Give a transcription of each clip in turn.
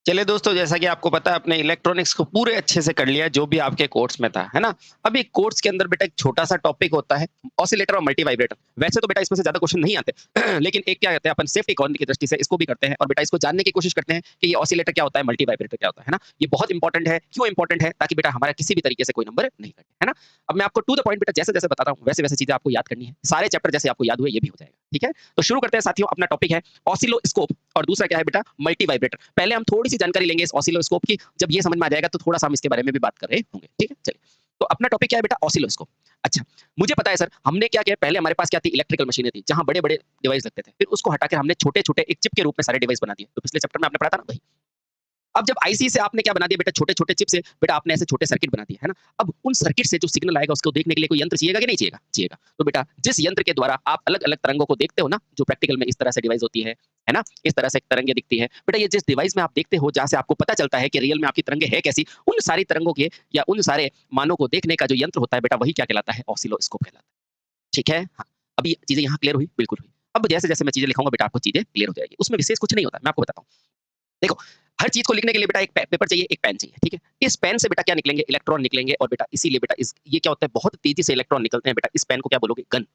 चलिए दोस्तों, जैसा कि आपको पता है अपने इलेक्ट्रॉनिक्स को पूरे अच्छे से कर लिया जो भी आपके कोर्स में था, है ना? अभी कोर्स के अंदर बेटा एक छोटा-सा टॉपिक होता है ऑसिलेटर और मल्टी वाइब्रेटर। वैसे तो बेटा इसमें से ज़्यादा क्वेश्चन नहीं आते, लेकिन एक क्या कहते हैं अपन सेफ्टी इकोनॉमी की दृष्टि से इसको भी करते हैं और बेटा इसको जानने की कोशिश करते हैं कि ये ऑसिलेटर क्या होता है, मल्टी वाइब्रेटर क्या होता है ना? ये बहुत इंपॉर्टेंट है, क्यों इंपॉर्टेंट है? ताकि बेटा हमारा किसी भी तरीके से कोई नंबर नहीं कटे, है ना? अब मैं आपको टू द पॉइंट बेटा जैसे-जैसे बताता हूँ, वैसे-वैसे चीज़ें आपको याद करनी है। सारे चैप्टर जैसे आपको याद हुए ये भी हो जाएगा, ठीक है? तो शुरू करते हैं साथियों, अपना टॉपिक है ऑसिलोस्कोप और दूसरा क्या है बेटा मल्टी वाइब्रेटर। पहले हम थोड़ी सी जानकारी लेंगे इस ऑसिलोस्कोप की, जब ये समझ में आ जाएगा तो थोड़ा-सा हम इसके बारे में भी बात कर रहे होंगे, ठीक है? चलिए, तो अपना टॉपिक क्या है बेटा ऑसिलोस्कोप। अच्छा, मुझे पता है सर हमने क्या किया पहले हमारे पास क्या थी इलेक्ट्रिकल मशीनें थी, जहाँ बड़े-बड़े डिवाइस लगते थे। फिर उसको हटाकर हमने छोटे-छोटे एक चिप के रूप में सारे डिवाइस बना दिए। तो पिछले चैप्टर में आपने पढ़ा था ना वही। अब जब आईसी से आपने क्या बना दिया बेटा छोटे-छोटे चिप से बेटा आपने ऐसे छोटे सर्किट बना दिए, है ना? अब उन सर्किट से जो सिग्नल आएगा उसको देखने के लिए कोई यंत्र चाहिएगा कि नहीं चाहिएगा? चाहिएगा। तो बेटा जिस यंत्र के द्वारा आप अलग-अलग तरंगों को देखते हो ना, जो प्रैक्टिकल में इस तरह से डिवाइस होती है ना? इस तरह से तरंगें दिखती हैं। बेटा ये जिस डिवाइस में आप देखते हो जहाँ से आपको पता चलता है कि रियल में आपकी तरंगें है कैसी, उन सारी तरंगों के या उन सारे मानों को देखने का जो यंत्र होता है बेटा वही क्या कहलाता है? ऑसिलोस्कोप कहलाता है। ठीक है? हाँ। अभी चीज़ें यहाँ क्लियर हुई? बिल्कुल हुई। अब जैसे-जैसे मैं चीज़ें लिखाऊँगा बेटा आपको चीज़ें क्लियर हो जाएगी। उसमें विशेष कुछ नहीं होता है, मैं आपको बताता हूँ। देखो, हर चीज़ को लिखने के लिए बेटा एक पेपर चाहिए, एक पेन चाहिए, ठीक है? इस पेन से बेटा क्या निकलेंगे? इलेक्ट्रॉन निकलेंगे और बेटा इसीलिए बेटा इस ये क्या होता है बहुत तेज़ी से इलेक्ट्रॉन निकलते हैं बेटा, इस पेन को क्या बोलोगे? गन।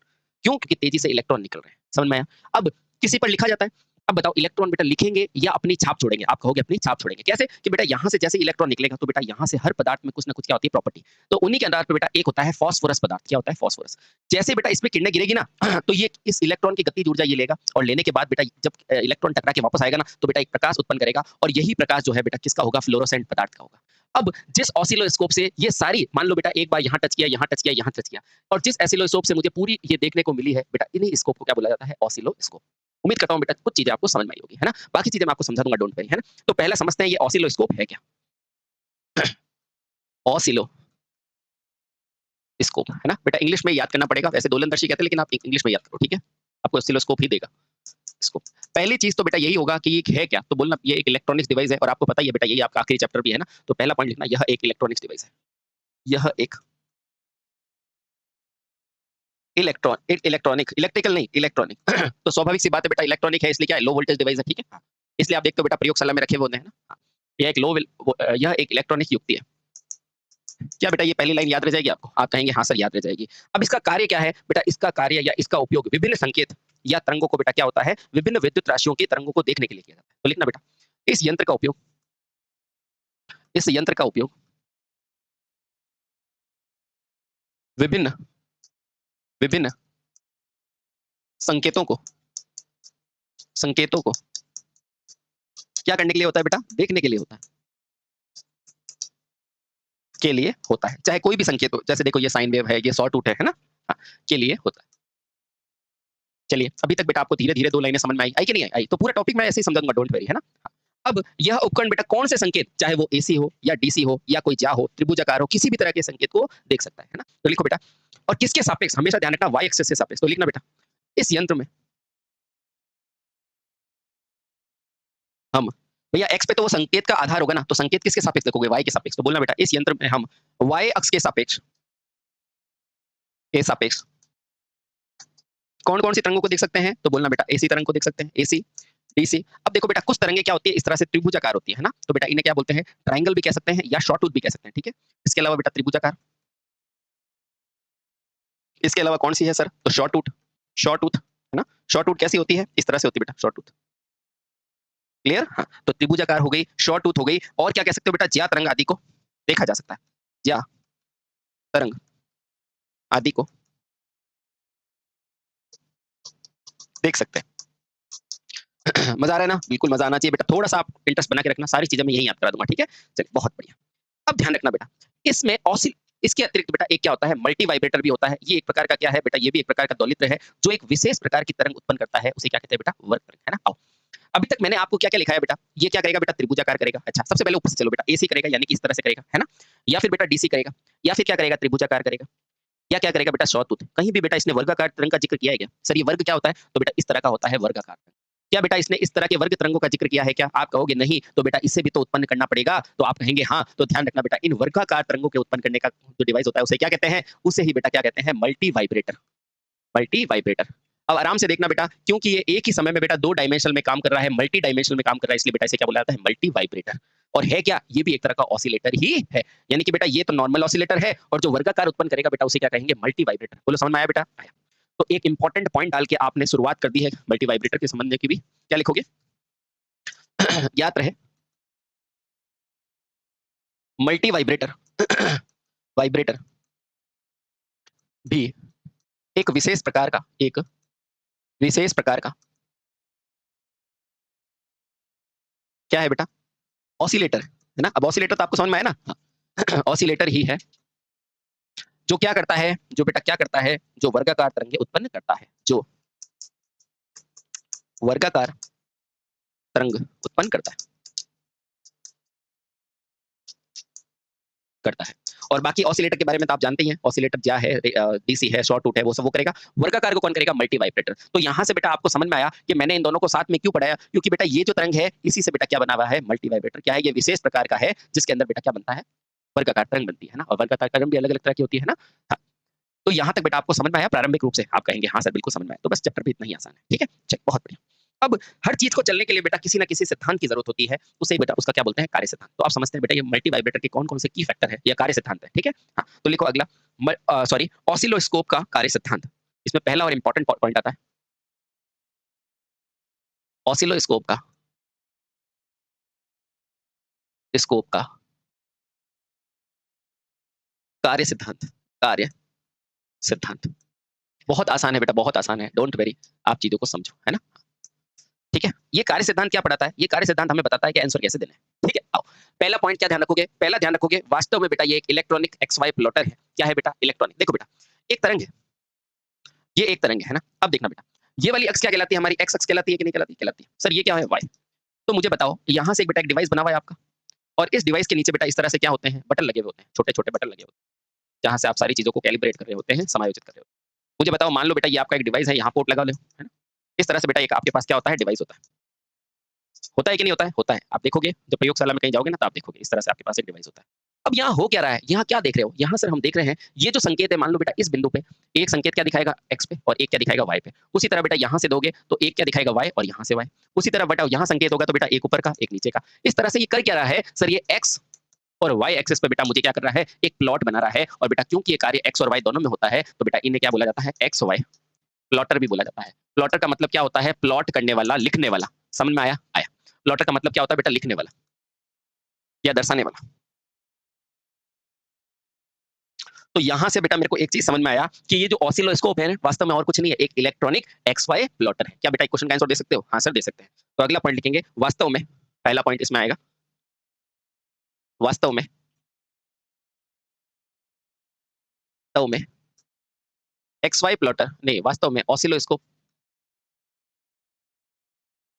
क्यों? क्योंकि तेज़ी से इलेक्ट्रॉन निकल रहे हैं। समझ में आया? अब किसी पर लिखा जाता है। अब बताओ इलेक्ट्रॉन बेटा लिखेंगे या अपनी छाप छोड़ेंगे? आप कहोगे अपनी छाप छोड़ेंगे। कैसे? कि बेटा यहाँ से जैसे इलेक्ट्रॉन निकलेगा तो बेटा यहाँ से हर पदार्थ में कुछ ना कुछ क्या होती है प्रॉपर्टी। तो उन्हीं के आधार पे बेटा एक होता है फास्फोरस पदार्थ। क्या होता है? फास्फोरस। जैसे बेटा इसमें किरणें गिरेगी ना तो ये इस इलेक्ट्रॉन की गतिज ऊर्जा ये लेगा और लेने के बाद बेटा जब इलेक्ट्रॉन टकरा के वापस आएगा ना तो बेटा एक प्रकाश उत्पन्न करेगा और यही प्रकाश जो है बेटा किसका होगा? फ्लोरोसेंट पदार्थ का होगा। अब जिस ऑसिलोस्कोप से ये सारी मान लो बेटा एक बार यहाँ टच किया, यहाँ टच किया, यहाँ टच किया और जिस ऑसिलोस्कोप से मुझे पूरी ये देखने को मिली है बेटा इन्हीं स्कोप को क्या बोला जाता है? ऑसिलोस्कोप। उम्मीद करता हूँ बेटा कुछ चीजें आपको समझ में आई होगी, है ना? बाकी चीजें मैं आपको समझा दूंगा, डोंट वरी, है ना? तो पहला समझते हैं ये ऑसिलोस्कोप है क्या? ऑसिलोस्कोप, है ना? बेटा इंग्लिश में याद करना पड़ेगा, वैसे दोलनदर्शी कहते हैं लेकिन आप इंग्लिश में याद करो, ठीक है? आपको ऑसिलोस्कोप ही देगा। इसको पहली चीज तो बेटा यही होगा कि ये है क्या? तो बोलना ये एक इलेक्ट्रॉनिक्स डिवाइस है और आपको पता ही है बेटा यही आपका आखिरी चैप्टर भी है ना? तो पहला पॉइंट लिखना यह एक इलेक्ट्रॉनिक्स डिवाइस है। यह एक इलेक्ट्रॉनिक इलेक्ट्रिकल नहीं इलेक्ट्रॉनिक तो स्वाभाविक सी बात है बेटा इलेक्ट्रॉनिक है इसलिए क्या है लो वोल्टेज डिवाइस है, ठीक है? हाँ। इसलिए आप देखते हो बेटा प्रयोगशाला में रखे हुए होते हैं ना? हाँ। यह एक यह एक इलेक्ट्रॉनिक युक्ति है। क्या बेटा ये पहली लाइन याद रह जाएगी आपको? आप कहेंगे हाँ सर याद रह जाएगी। अब इसका कार्य क्या है? बेटा इसका कार्य या इसका उपयोग विभिन्न संकेत या तरंगों को बेटा क्या होता है? विभिन्न विद्युत राशियों की तरंगों को देखने के लिए किया जाता है। तो लिखना बेटा इस यंत्र का उपयोग विभिन्न विभिन्न संकेतों को संकेतों को क्या करने के लिए होता है बेटा? देखने के लिए होता है। के लिए होता है। चाहे कोई भी संकेत हो, जैसे देखो ये साइन वेव है, ये सॉटूथ है ना? हाँ, के लिए होता है। चलिए, अभी तक बेटा आपको धीरे-धीरे 2 लाइनें समझ में आई, आई कि नहीं आई? आई। तो पूरा टॉपिक मैं ऐसे ही समझाऊँगा, डोंट वरी, है ना? हाँ। अब यह उपकरण बेटा कौन से संकेत, चाहे वो एसी हो या डीसी हो या कोई ज्या हो, त्रिभुजाकार हो, किसी भी तरह के संकेत को देख सकता है ना? तो लिखो बेटा और किसके सापेक्ष? हमेशा ध्यान रखना वाई एक्सिस से सापेक्ष। तो लिखना बेटा, इस यंत्र में हम भैया एक्स पे तो वो संकेत का आधार होगा ना, तो संकेत किसके सापेक्ष देखोगे? वाई के सापेक्ष। तो बोलना बेटा इस यंत्र में हम वाई अक्ष के सापेक्ष कौन-कौन सी तरंगों को देख सकते हैं? तो बोलना बेटा एसी तरंग को देख सकते हैं, एसी, डीसी। अब देखो बेटा कुछ तरंगें क्या होती है इस तरह से त्रिभुजाकार होती है ना? तो बेटा इन्हें क्या बोलते हैं? ट्रायंगल भी कह सकते हैं या शॉर्टटूथ भी कह सकते हैं, ठीक है? इसके अलावा बेटा त्रिभुजाकार, इसके अलावा कौन-सी है सर? तो शॉर्टटूथ, शॉर्टटूथ, है ना? शॉर्टटूथ कैसी होती है? इस तरह से होती है बेटा शॉर्टटूथ। क्लियर? हाँ, तो त्रिभुजाकार हो गई, शॉर्टटूथ हो गई और क्या कह सकते हो बेटा? ज्या तरंग आदि को देखा जा सकता है। ज्या तरंग आदि को देख सकते हैं। मजा आ रहा है ना? बिल्कुल मजा आना चाहिए बेटा। थोड़ा-सा आप इंटरेस्ट बना के रखना, सारी चीजें मैं यही याद करा दूँगा, ठीक है? चलिए बहुत बढ़िया। अब ध्यान रखना बेटा, इसमें इसके अतिरिक्त बेटा एक क्या होता है? मल्टी वाइब्रेटर भी होता है। ये एक प्रकार का क्या है बेटा? ये भी एक प्रकार का दोलित्र है, जो एक विशेष प्रकार की तरंग उत्पन्न करता है। उसे क्या कहते हैं बेटा? वर्ग तरंग, है ना? आओ, अभी तक मैंने आपको क्या-क्या लिखाया बेटा? ये क्या करेगा बेटा? त्रिभुजाकार करेगा। अच्छा, सबसे पहले ऊपर से चलो बेटा, एसी करेगा यानी कि इस तरह से करेगा, है ना? या फिर बेटा डीसी करेगा, या फिर क्या करेगा? त्रिभुजाकार करेगा, या क्या करेगा बेटा? सॉटूथ। कहीं भी बेटा इसने वर्गाकार तरंग का जिक्र किया है क्या? सर ये वर्ग क्या होता है? तो बेटा इस तरह का होता है वर्गाकार तरंग। क्या बेटा इसने इस तरह के वर्ग तरंगों का जिक्र किया है क्या? आप कहोगे नहीं, तो बेटा इससे भी तो उत्पन्न करना पड़ेगा। तो आप कहेंगे हाँ, तो ध्यान रखना बेटा इन वर्गाकार तरंगों के उत्पन्न करने का जो डिवाइस होता है उसे क्या कहते हैं? उसे ही बेटा क्या कहते हैं? Multi vibrator. Multi vibrator. अब आराम से देखना बेटा, क्योंकि ये एक ही समय में बेटा 2 डायमेंशनल में काम कर रहा है, मल्टी डायमेंशनल में काम कर रहा है, इसलिए बेटा इसे क्या बोला जाता है? Multi vibrator. और है क्या? ये भी एक तरह का ऑसिलेटर ही है। यानी कि बेटा ये तो नॉर्मल ऑसिलेटर है और जो वर्गाकार उत्पन्न करेगा बेटा उसे क्या कहेंगे? Multi vibrator. बोलो समझ में आया बेटा? आया। तो एक इंपॉर्टेंट पॉइंट डाल के आपने शुरुआत कर दी है मल्टी वाइब्रेटर के संबंध में की भी। क्या लिखोगे? याद रहे, मल्टी वाइब्रेटर वाइब्रेटर भी एक विशेष प्रकार का क्या है बेटा? ऑसिलेटर है ना। अब ऑसिलेटर तो आपको समझ में आया ना? हाँ। ऑसिलेटर ही है जो क्या करता है, जो बेटा क्या करता है, जो वर्गाकार तरंगे उत्पन्न करता है, जो वर्गाकार तरंग उत्पन्न करता है। और बाकी ऑसिलेटर के बारे में तो आप जानते ही हैं, ऑसिलेटर क्या है, डीसी है, शॉर्ट टूट है, वो सब वो करेगा। वर्गाकार को कौन करेगा? Multi vibrator. तो यहाँ से बेटा आपको समझ में आया कि मैंने इन दोनों को साथ में क्यों पढ़ाया, क्योंकि बेटा ये जो तरंग है इसी से बेटा क्या बना हुआ है? Multi vibrator. क्या है? ये विशेष प्रकार का है जिसके अंदर बेटा क्या बनता है? वर्गाकार तरंग बनती है ना। और वर्गाकार तरंग भी अलग अलग तरह की होती है ना। हाँ। तो यहाँ तक बेटा आपको समझ में आया प्रारंभिक रूप से? आप कहेंगे हाँ सर बिल्कुल समझ में आया। तो बस चैप्टर भी इतना ही आसान है। ठीक है, चल बहुत बढ़िया। अब हर चीज को चलने के लिए बेटा किसी ना किसी सिद्धांत की जरूरत होती है, उसे बेटा उसका क्या बोलते हैं? कार्य सिद्धांत। तो आप समझते हैं बेटा ये मल्टी वाइब्रेटर के कौन कौन से की फैक्टर है या कार्य सिद्धांत है। ठीक है, हाँ तो लिखो अगला, सॉरी, ऑसिलोस्कोप का कार्य सिद्धांत। इसमें पहला और इंपॉर्टेंट पॉइंट आता है ऑसिलोस्कोप का स्कोप का कार्य सिद्धांत। कार्य सिद्धांत बहुत आसान है बेटा, बहुत आसान है, डोंट वेरी। आप चीजों को समझो, है ना। ठीक है, ये कार्य सिद्धांत क्या पढ़ाता है? ये कार्य सिद्धांत हमें बताता है कि आंसर कैसे देना है। ठीक है, आओ पहला पॉइंट क्या ध्यान रखोगे? पहला ध्यान रखोगे वास्तव में बेटा ये एक इलेक्ट्रॉनिक एक्स वाई प्लॉटर है। क्या है बेटा? इलेक्ट्रॉनिक। देखो बेटा एक तरंग है, ये एक तरंग है ना। अब देखना बेटा ये वाली अक्ष क्या कहलाती है? हमारी एक्स अक्ष कहलाती है कि नहीं कहलाती? कहलाती है। सर ये क्या है? वाई। तो मुझे बताओ यहाँ से एक बेटा एक डिवाइस बना हुआ है आपका, और इस डिवाइस के नीचे बेटा इस तरह से क्या होते हैं? बटन लगे हुए होते हैं, छोटे छोटे बटन लगे होते हैं, जहां से आप सारी चीजों को कैलिब्रेट कर रहे होते हैं, समायोजित कर रहे होते हैं। मुझे बताओ, मान लो बेटा ये आपका एक डिवाइस है, यहाँ पोर्ट लगा लो, है ना। इस तरह से बेटा एक आपके पास क्या होता है? डिवाइस होता है कि नहीं होता है? होता है। आप देखोगे जब प्रयोगशाला में कहीं जाओगे ना तो आप देखोगे इस तरह से आपके पास एक डिवाइस होता है। अब यहाँ हो क्या रहा है? यहाँ क्या देख रहे हो? यहाँ सर हम देख रहे हैं ये जो संकेत है, मान लो बेटा इस बिंदु पे एक संकेत क्या दिखाएगा? एक्स पे, और एक क्या दिखाएगा? वाई पे। उसी तरह बेटा यहाँ से दोगे तो एक क्या दिखाएगा? वाई, और यहाँ से वाई। उसी तरह बेटा यहाँ संकेत होगा तो बेटा एक ऊपर का एक नीचे का। इस तरह से ये कर क्या रहा है सर? ये एक्स और वाई एक्सिस पे बेटा मुझे क्या कर रहा है? एक प्लॉट बना रहा है। और बेटा क्योंकि ये कार्य एक्स और वाई दोनों में होता है तो बेटा इन्हें क्या बोला जाता है? एक्स वाई प्लॉटर भी बोला जाता है। प्लॉटर का मतलब क्या होता है? प्लॉट करने वाला, लिखने वाला। समझ में आया? आया। प्लॉटर का मतलब क्या होता है बेटा? लिखने वाला या दर्शाने वाला। तो यहां से बेटा मेरे को एक चीज समझ में आया कि ये जो ऑसिलोस्कोप है वास्तव में और कुछ नहीं है, एक इलेक्ट्रॉनिक एक्स वाई प्लॉटर है। क्या बेटा क्वेश्चन का आंसर दे सकते हो? हाँ सर दे सकते हैं। तो अगला पॉइंट लिखेंगे वास्तव में, पहला पॉइंट इसमें आएगा वास्तव में, वास्तव में एक्स वाई प्लॉटर नहीं, वास्तव में ऑसिलोस्कोप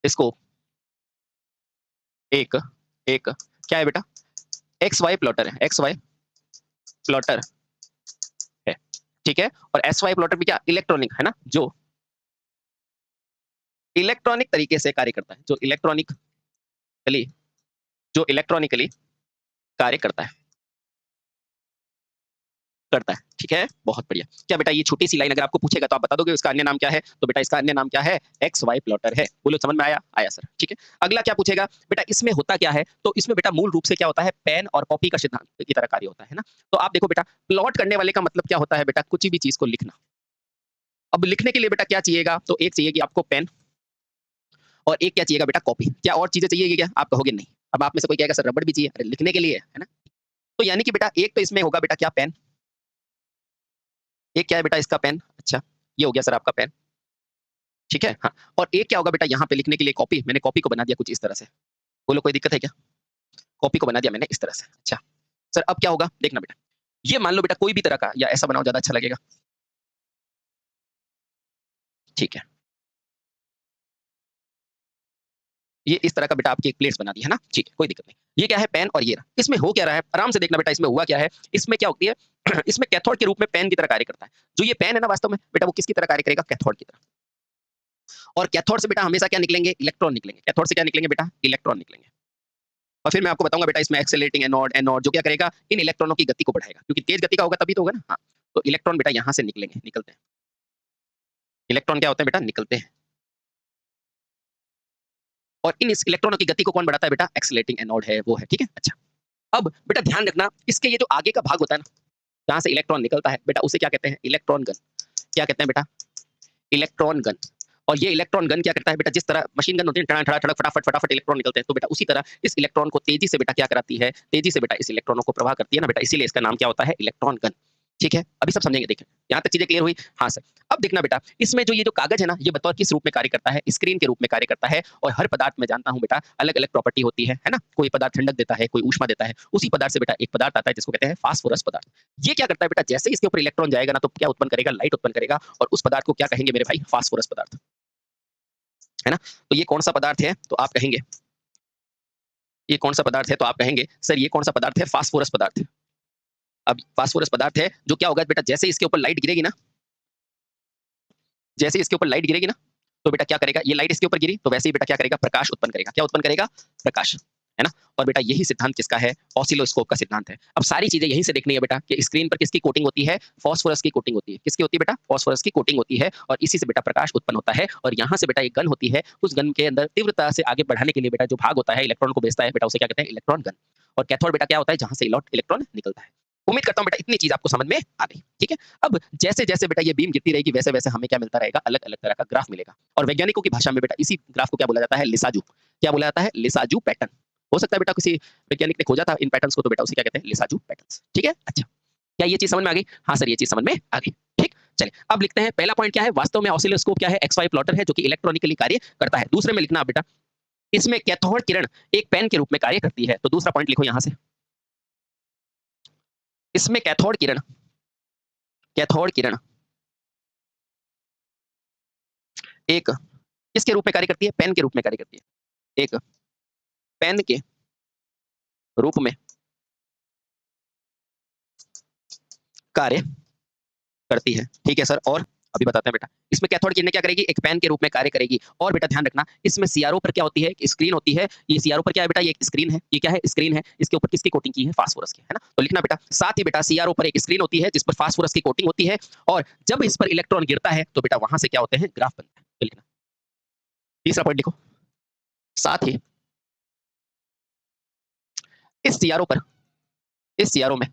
स्कोप एक एक क्या है बेटा? एक्स वाई प्लॉटर है, एक्स वाई प्लॉटर है। ठीक है, और एस वाई प्लॉटर भी क्या? इलेक्ट्रॉनिक है ना, जो इलेक्ट्रॉनिक तरीके से कार्य करता है, जो इलेक्ट्रॉनिकली कार्य करता है। ठीक है, बहुत बढ़िया। क्या बेटा ये छोटी सी लाइन अगर आपको पूछेगा तो आप बता दोगे इसका अन्य नाम क्या है? तो बेटा इसका अन्य नाम क्या है? एक्स वाई प्लॉटर है। बोलो समझ में आया? आया सर। ठीक है, अगला क्या पूछेगा बेटा? इसमें होता क्या है? तो इसमें बेटा मूल रूप से क्या होता है? पेन और कॉपी का सिद्धांत की तरह कार्य होता है ना। तो आप देखो बेटा प्लॉट करने वाले का मतलब क्या होता है बेटा? कुछ भी चीज को लिखना। अब लिखने के लिए बेटा क्या चाहिएगा? तो एक चाहिएगी आपको पेन, और एक क्या चाहिएगा बेटा? कॉपी। क्या और चीजें चाहिएगी क्या? आप कहोगे नहीं। अब आप में से कोई कहेगा सर रबड़ भी चाहिए। अरे लिखने के लिए है ना। तो यानी कि बेटा एक तो इसमें होगा बेटा क्या? पेन। एक क्या है बेटा? इसका पेन। अच्छा, ये हो गया सर आपका पेन। ठीक है, हाँ। और एक क्या होगा बेटा यहाँ पे लिखने के लिए? कॉपी। मैंने कॉपी को बना दिया कुछ इस तरह से। बोलो कोई दिक्कत है क्या? कॉपी को बना दिया मैंने इस तरह से। अच्छा सर, अब क्या होगा देखना बेटा, ये मान लो बेटा कोई भी तरह का, या ऐसा बनाओ ज्यादा अच्छा लगेगा। ठीक है, ये इस तरह का बेटा आपकी एक प्लेट्स बना दी है ना। ठीक है, कोई दिक्कत नहीं। ये क्या है? पेन। और ये रहा। इसमें हो क्या रहा है? आराम से देखना बेटा, इसमें हुआ क्या है? इसमें क्या होती है? इसमें कैथोड के रूप में पेन की तरह कार्य करता है। जो ये पेन है ना वास्तव में बेटा वो किसकी तरह कार्य करेगा? कैथोड की तरह। और कैथोड से बेटा हमेशा क्या निकलेंगे? इलेक्ट्रॉन निकलेंगे। कैथोड से क्या निकलेंगे बेटा? इलेक्ट्रॉन निकलेंगे। और फिर मैं आपको बताऊंगा बेटा इसमें एक्सेलरेटिंग एनोड, एनोड जो क्या करेगा? इन इलेक्ट्रॉनों की गति को बढ़ाएगा, क्योंकि तेज गति का होगा तभी तो होगा ना। हाँ, तो इलेक्ट्रॉन बेटा यहाँ से निकलेंगे, निकलते हैं। इलेक्ट्रॉन क्या होते हैं बेटा, निकलते हैं। और इन इस इलेक्ट्रॉनों की गति को कौन बढ़ाता है बेटा, एक्सीलरेटिंग एनोड है वो है, ठीक है। अच्छा, अब बेटा ध्यान रखना, इसके ये जो आगे का भाग होता है ना, जहां से इलेक्ट्रॉन निकलता है बेटा, उसे क्या कहते हैं, इलेक्ट्रॉन गन। क्या कहते हैं बेटा, इलेक्ट्रॉन गन। और ये इलेक्ट्रॉन गन क्या करता है बेटा, जिस तरह मशीन गन होती है, टड़ा टड़ा फटाफट फटाफट इलेक्ट्रॉन निकलते हैं, तो बेटा उसी तरह इस इलेक्ट्रॉन को तेजी से बेटा क्या कराती है, तेजी से बेटा इस इलेक्ट्रॉनों को प्रवाह करती है ना बेटा, इसीलिए इसका नाम क्या होता है, इलेक्ट्रॉन गन। ठीक है, अभी सब समझेंगे, देखें यहाँ तक चीजें क्लियर हुई। हाँ सर, अब देखना बेटा, इसमें जो ये जो कागज है ना, ये बतौर किस रूप में कार्य करता है, स्क्रीन के रूप में कार्य करता है। और हर पदार्थ में जानता हूँ बेटा अलग अलग प्रॉपर्टी होती है ना। कोई पदार्थ ठंडक देता है, कोई ऊष्मा देता है। उसी पदार्थ से बेटा एक पदार्थ आता है जिसको कहते हैं फास्फोरस पदार्थ। ये क्या करता है बेटा, जैसे ही इसके ऊपर इलेक्ट्रॉन जाएगा ना, तो क्या उत्पन्न करेगा, लाइट उत्पन्न करेगा। और उस पदार्थ को क्या कहेंगे मेरे भाई, फास्फोरस पदार्थ, है ना। तो ये कौन सा पदार्थ है, तो आप कहेंगे ये कौन सा पदार्थ है, तो आप कहेंगे सर ये कौन सा पदार्थ है, फास्फोरस पदार्थ है। अब फास्फोरस पदार्थ है जो क्या होगा बेटा, जैसे इसके ऊपर लाइट गिरेगी ना, जैसे इसके ऊपर लाइट गिरेगी ना, तो बेटा क्या करेगा, ये लाइट इसके ऊपर गिरी तो वैसे ही बेटा क्या करेगा, प्रकाश उत्पन्न करेगा। क्या उत्पन्न करेगा, प्रकाश, है ना। और बेटा यही सिद्धांत किसका है, ऑसिलोस्कोप का सिद्धांत है। अब सारी चीजें यहीं से देखनी है बेटा कि स्क्रीन पर किसकी कोटिंग होती है, फास्फोरस की कोटिंग होती है। किसकी होती है बेटा, फास्फोरस की कोटिंग होती है। और इसी से बेटा प्रकाश उत्पन्न होता है। और यहाँ से बेटा एक गन होती है, उस गन के अंदर तीव्रता से आगे बढ़ाने के लिए बेटा जो भाग होता है, इलेक्ट्रॉन को भेजता है बेटा, उसे क्या कहते हैं, इलेक्ट्रॉन गन। और कैथोड बेटा क्या होता है, जहां से इलेक्ट्रॉन निकलता है। उम्मीद करता हूं बेटा इतनी चीज आपको समझ में आ गई, ठीक है। अब जैसे जैसे बेटा ये बीम गिरती रहेगी, वैसे वैसे हमें क्या मिलता रहेगा, अलग अलग तरह का ग्राफ मिलेगा। और वैज्ञानिकों की भाषा में बेटा इसी ग्राफ को क्या बोला जाता है, लिसाजू। क्या बोला जाता है, लिसाजू पैटर्न। हो सकता है बेटा किसी वैज्ञानिक ने खोजा था इन पैटर्न्स को, तो बेटा उसे क्या कहते हैं, लिसाजू पैटर्न्स। ठीक है, अच्छा, क्या ये चीज समझ में आ गई? हाँ सर, ये चीज समझ में आ गई। ठीक, चलिए अब लिखते हैं। पहला पॉइंट क्या है, वास्तव में ऑसिलोस्कोप क्या है, XY प्लॉटर है जो कि इलेक्ट्रॉनिकली कार्य करता है। दूसरे में लिखना बेटा, इसमें कैथोड किरण एक पेन के रूप में कार्य करती है। तो दूसरा पॉइंट लिखो यहां से, इसमें कैथोड किरण एक किसके रूप में कार्य करती है, पेन के रूप में कार्य करती है। एक पेन के रूप में कार्य करती है। ठीक है सर, और अभी बताते हैं बेटा, इसमें कैथोड किरण क्या करेगी, एक पेन के रूप में कार्य करेगी। और बेटा ध्यान रखना, इसमें सीआरओ पर क्या होती है, स्क्रीन होती है। ये सीआरओ पर क्या है बेटा, ये एक स्क्रीन है। ये क्या है, स्क्रीन है। इसके ऊपर किसकी कोटिंग की है, फास्फोरस की, है ना। तो लिखना बेटा, साथ ही बेटा सीआरओ पर एक स्क्रीन होती है जिस पर फास्फोरस की कोटिंग होती है। और जब इस पर इलेक्ट्रॉन गिरता है तो बेटा वहां से क्या होते हैं, ग्राफ बनते हैं। तो लिखना, तीसरा पॉइंट लिखो, साथ ही इस सीआरओ में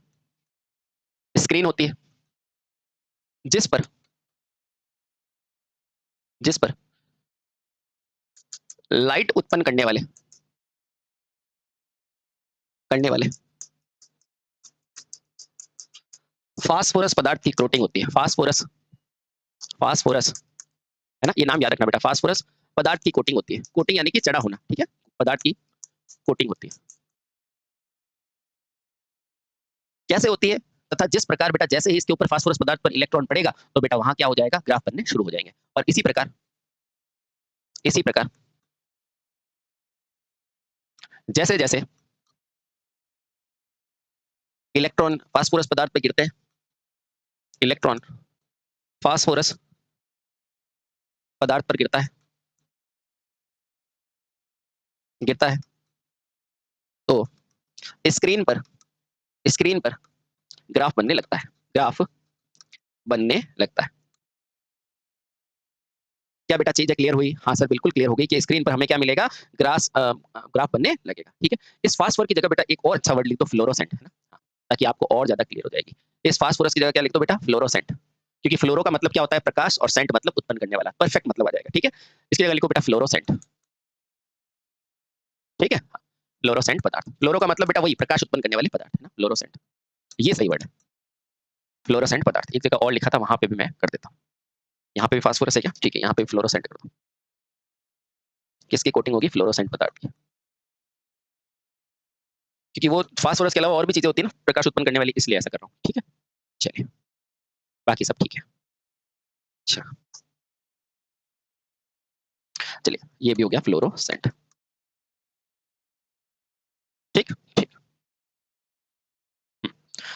स्क्रीन होती है जिस पर लाइट उत्पन्न करने वाले फास्फोरस पदार्थ की कोटिंग होती है। फास्फोरस, है ना, ये नाम याद रखना बेटा, फास्फोरस पदार्थ की कोटिंग होती है। कोटिंग यानी कि चढ़ा होना, ठीक है, पदार्थ की कोटिंग होती है। कैसे होती है, तथा जिस प्रकार बेटा जैसे ही इसके ऊपर फास्फोरस पदार्थ पर इलेक्ट्रॉन पड़ेगा तो बेटा वहां क्या हो जाएगा, ग्राफ बनने शुरू हो जाएंगे। और इसी प्रकार जैसे जैसे इलेक्ट्रॉन फास्फोरस पदार्थ पर गिरते हैं, इलेक्ट्रॉन फास्फोरस पदार्थ पर गिरता है तो स्क्रीन पर ग्राफ बनने लगता है। क्या बेटा चीजें क्लियर हुई? हाँ सर, बिल्कुल क्लियर हो गई कि स्क्रीन पर हमें क्या मिलेगा, ग्राफ बनने लगेगा। ठीक है, इस फास्फोर की जगह बेटा एक और अच्छा वर्ड लिख दो, फ्लोरोसेंट, है ना, ताकि आपको और ज्यादा क्लियर हो जाएगी। इस फास्फोरस की जगह क्या लिख दो बेटा, फ्लोरोसेंट। क्योंकि फ्लोरो का मतलब क्या होता है, प्रकाश, और सेंट मतलब उत्पन्न करने वाला, परफेक्ट मतलब आ जाएगा। ठीक है, इसकी जगह लिखो बेटा फ्लोरोसेंट। ठीक है, फ्लोरोसेंट पदार्थ। फ्लोरो का मतलब बेटा वही प्रकाश उत्पन्न करने वाले पदार्थ, है ना, फ्लोरोसेंट, ये सही वर्ड है, फ्लोरोसेंट पदार्थ। एक जगह और लिखा था, वहां पे भी मैं कर देता हूँ। यहाँ पे भी फास्फोरस है क्या, ठीक है, यहाँ पे फ्लोरोसेंट कर दो। किसकी कोटिंग होगी, फ्लोरोसेंट पदार्थ की, क्योंकि वो फास्फोरस के अलावा और भी चीजें होती है ना प्रकाश उत्पन्न करने वाली, इसलिए ऐसा कर रहा हूँ। ठीक है, चलिए बाकी सब ठीक है। अच्छा, चलिए ये भी हो गया फ्लोरोसेंट। ठीक ठीक।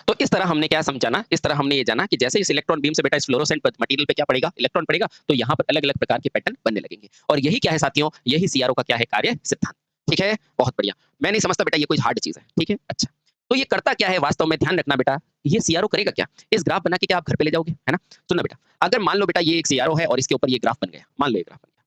तो इस तरह हमने क्या समझाना, इस तरह हमने ये जाना कि जैसे इस इलेक्ट्रॉन बीम से बेटा इस फ्लोरोसेंट मटेरियल पे क्या पड़ेगा, इलेक्ट्रॉन पड़ेगा, तो यहाँ पर अलग अलग प्रकार के पैटर्न बनने लगेंगे। और यही क्या है साथियों, यही सीआरओ का क्या है, कार्य सिद्धांत। ठीक है, बहुत बढ़िया। मैं नहीं समझता बेटा ये कोई हार्ड चीज है। ठीक है, अच्छा, तो ये करता क्या है वास्तव में, ध्यान रखना बेटा, ये सीआरओ करेगा क्या? इस ग्राफ बना के क्या आप घर पे ले जाओगे, है ना? सुनना बेटा, अगर मान लो बेटा ये एक सीआरओ है और इसके ऊपर ये ग्राफ बन गया, मान लो ये ग्राफ बन गया,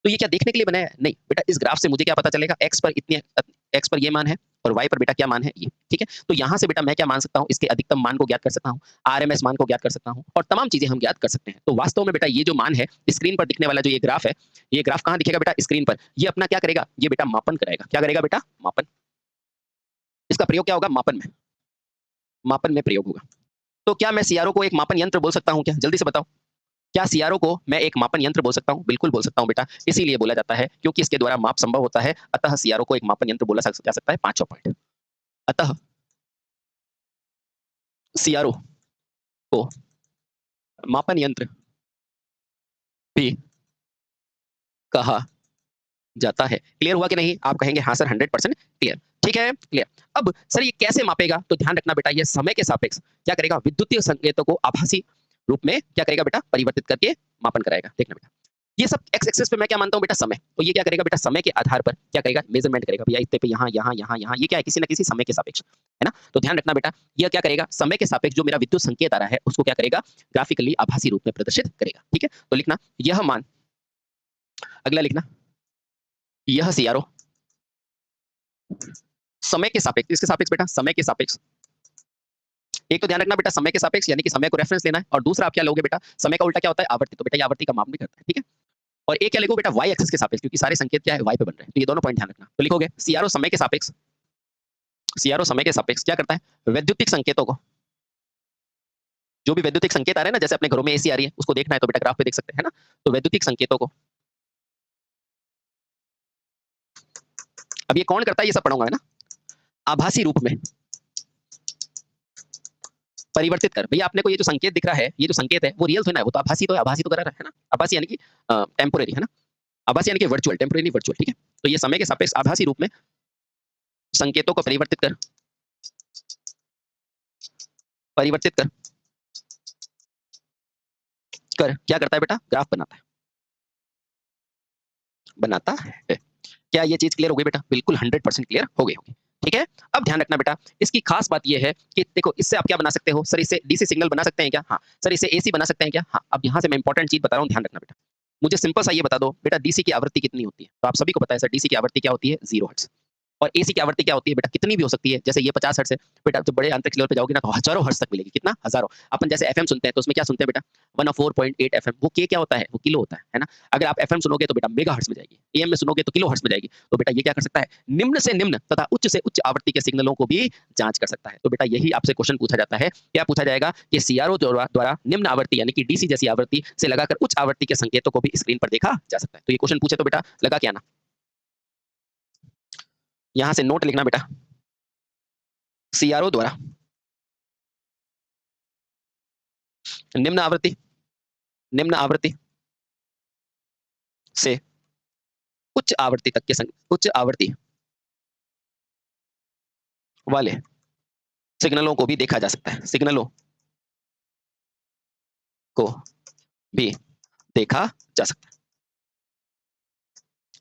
तो ये क्या देखने के लिए बनाया है? नहीं बेटा, इस ग्राफ से मुझे क्या पता चलेगा, एक्स पर ये मान है और वाई पर बेटा क्या मान है, ये, ठीक है? तो यहाँ से बेटा मैं क्या मान सकता हूँ, इसके अधिकतम मान को ज्ञात कर सकता हूँ, आरएमएस मान को ज्ञात कर सकता हूँ और तमाम चीजें हम ज्ञात कर सकते हैं। तो वास्तव में बेटा ये जो मान है, स्क्रीन पर दिखने वाला जो ये ग्राफ है, ये ग्राफ कहाँ दिखेगा बेटा, स्क्रीन पर। ये अपना क्या करेगा, ये बेटा मापन कराएगा। क्या करेगा बेटा, मापन। इसका प्रयोग क्या होगा, मापन में, मापन में प्रयोग होगा। तो क्या मैं सीआरओ को एक मापन यंत्र बोल सकता हूँ क्या, जल्दी से बताओ? क्या सीआरओ को मैं एक मापन यंत्र बोल सकता हूँ? बिल्कुल बोल सकता हूँ बेटा, इसीलिए बोला जाता है क्योंकि इसके द्वारा माप संभव होता है, अतः सीआरओ को एक मापन यंत्र बोला जा सकता है। 5 पॉइंट। अतः सीआरओ को मापन यंत्र भी कहा जाता है। क्लियर हुआ कि नहीं? आप कहेंगे हाँ सर 100% क्लियर। ठीक है, क्लियर। अब सर ये कैसे मापेगा? तो ध्यान रखना बेटा, ये समय के सापेक्ष क्या करेगा, विद्युतीय संकेतों को आभासी रूप में क्या करेगा बेटा, परिवर्तित करके मापन कराएगा। देखना बेटा, ये सब एक्स एक्सिस पे मैं क्या मानता हूँ बेटा, समय। तो ये क्या करेगा बेटा, समय के आधार पर क्या करेगा, मेजरमेंट करेगा भैया, इतने पे यहाँ यहाँ यहाँ यहाँ, ये क्या है, किसी ना किसी समय के सापेक्ष, है ना? तो ध्यान रखना बेटा, यह क्या करेगा, समय के सापेक्ष जो मेरा विद्युत संकेत आ रहा है उसको क्या करेगा, ग्राफिकली आभासी रूप में प्रदर्शित करेगा। ठीक है, तो लिखना यह मान, अगला लिखना यह सीआरओ समय के सापेक्ष, इसके सापेक्ष बेटा, समय के सापेक्ष। एक तो ध्यान रखना बेटा, समय के सापेक्ष यानी कि समय को रेफरेंस लेना है, और दूसरा आप क्या लोगे बेटा, समय का उल्टा क्या होता है, आवर्ती। तो बेटा ये आवर्ती का माप भी करता है। ठीक है, और एक क्या लिखो बेटा, वाई एक्सिस के सापेक्ष, क्योंकि सारे संकेत क्या है, वाई पे बन रहे हैं। तो ये दोनों पॉइंट ध्यान रखना। तो लिखोगे सीआरओ समय के सापेक्ष, सीआरओ समय के सापेक्ष क्या करता है, वैद्युतिक संकेतों को, जो भी वैद्युतिक संकेत आ रहे हैं ना, जैसे अपने घरों में एसी आ रही है, उसको देखना है तो बेटा ग्राफ पे देख सकते हैं, है ना? तो वैद्युतिक संकेतों को, अब ये कौन करता है, ये सब पढ़ूंगा, है ना? आभासी रूप में परिवर्तित कर। भैया आपने को ये जो संकेत दिख रहा है, ये जो संकेत है वो रियल थोड़ी ना है, वो तो आभासी, तो आभासी तो करा रहा है ना? आभासी यानी कि टेम्पोरेरी, है ना? आभासी यानी कि वर्चुअल, टेम्पोरेरी वर्चुअल। ठीक है, तो ये समय के सापेक्ष आभासी रूप में संकेतों को परिवर्तित कर, परिवर्तित कर कर क्या करता है बेटा, ग्राफ बनाता है, बनाता है। क्या ये चीज क्लियर हो गई बेटा? बिल्कुल 100% क्लियर हो गई होगी। ठीक है, अब ध्यान रखना बेटा, इसकी खास बात ये है कि देखो इससे आप क्या बना सकते हो, सर इससे डीसी सिग्नल बना सकते हैं क्या? हाँ। सर इससे एसी बना सकते हैं क्या? हाँ। अब यहाँ से मैं इंपॉर्टेंट चीज बता रहा हूँ, ध्यान रखना बेटा। मुझे सिंपल सा ये बता दो बेटा, डीसी की आवृत्ति कितनी होती है? तो आप सभी को पता है सर, डीसी की आवृत्ति क्या होती है, 0 हर्ट्ज। और एसी की आवृत्ति क्या होती है बेटा, कितनी भी हो सकती है, जैसे ये 50 हर्ट्ज है बेटा, जब बड़े अंतरिक्ष लेवल पे जाओगे ना तो हजारों हर्ट्ज तक मिलेगी। कितना? हजारों। अपन जैसे एफएम सुनते हैं तो उसमें क्या सुनते हैं बेटा, 104.8 एफएम, वो के क्या होता है, वो किलो होता है ना? अगर आप एफएम सुनोगे तो बेटा मेगा हर्ट्ज में जाएगी, एएम में सुनोगे तो किलो हर्ट्ज में जाएगी। तो बेटा ये क्या कर सकता है, निम्न से निम्न तथा उच्च से उच्च आवृत्ति के सिग्नलों को भी जांच कर सकता है। तो बेटा यही आपसे क्वेश्चन पूछा जाता है, क्या पूछा जाएगा कि सीआरओ द्वारा निम्न आवृत्ति यानी कि डीसी जैसी आवृत्ति से लगाकर उच्च आवृत्ति के संकेतों को भी स्क्रीन पर देखा जा सकता है। तो ये क्वेश्चन पूछे तो बेटा लगा क्या ना, यहां से नोट लिखना बेटा, सीआरओ द्वारा निम्न आवृत्ति, निम्न आवृत्ति से उच्च आवृत्ति तक के उच्च आवृत्ति वाले सिग्नलों को भी देखा जा सकता है, सिग्नलों को भी देखा जा सकता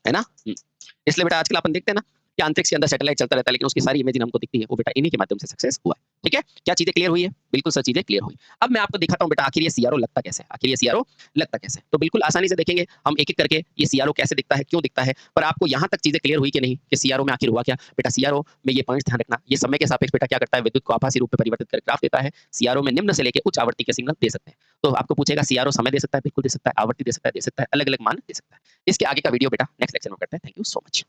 है ना? इसलिए बेटा आजकल अपन देखते हैं ना कि अंतरिक्ष के अंदर सैटेलाइट चलता रहता है, लेकिन उसकी सारी इमेजिंग हमको दिखती है, वो बेटा इन्हीं के माध्यम से सक्सेस हुआ है। ठीक है, क्या चीजें क्लियर हुई है? बिल्कुल सब चीजें क्लियर हुई। अब मैं आपको दिखाता हूँ बेटा आखिर ये सीआरओ लगता कैसे है, आखिर ये सीआरओ लगता कैसे है। तो बिल्कुल आसानी से देखेंगे हम एक एक करके ये सीआरओ कैसे दिखता है, क्यों दिखता है। पर आपको यहाँ तक चीजें क्लियर हुई कि नहीं कि सीआरओ में आखिर हुआ क्या? बेटा सीआरओ में ये पॉइंट्स ध्यान रखना, ये समय के सापेक्ष बेटा क्या करता है, विद्युत को आभासी रूप में परिवर्तित कर ग्राफ देता है। सीआरओ में निम्न से लेकर उच्च आवृत्ति के सिग्नल दे सकते हैं। तो आपको पूछेगा सीआरओ समय दे सकता है, बिल्कुल दे सकता है, आवृत्ति दे सकता है, अलग अलग मान दे सकता है। इसके आगे का वीडियो बेटा नेक्स्ट लेक्चर में करते हैं। Thank you so much.